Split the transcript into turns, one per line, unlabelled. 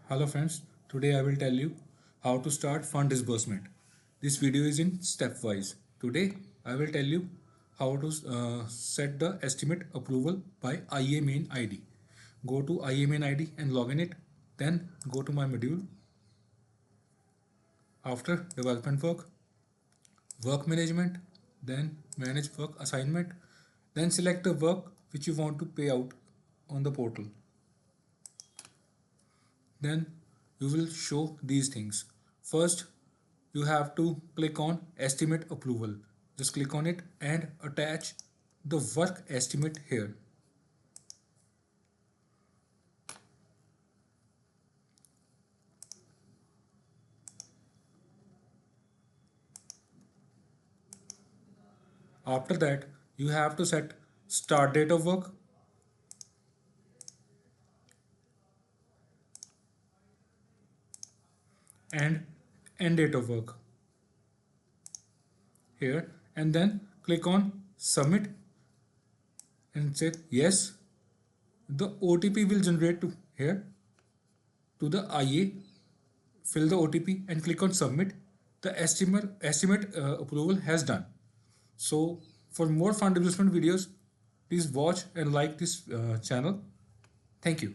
Hello friends, today I will tell you how to start fund disbursement. This video is in stepwise. Today I will tell you how to set the estimate approval by IA main ID. Go to IA main ID and log in it. Then go to my module. After development work management, then manage work assignment, then select the work which you want to pay out on the portal. Then you will show these things. First, you have to click on estimate approval. Just click on it and attach the work estimate here. After that, you have to set start date of work, and end date of work here, and then click on submit and say yes. The OTP will generate to here to the IA. Fill the OTP and click on submit. The estimate approval has done. So for more fund disbursement videos, please watch and like this channel. Thank you.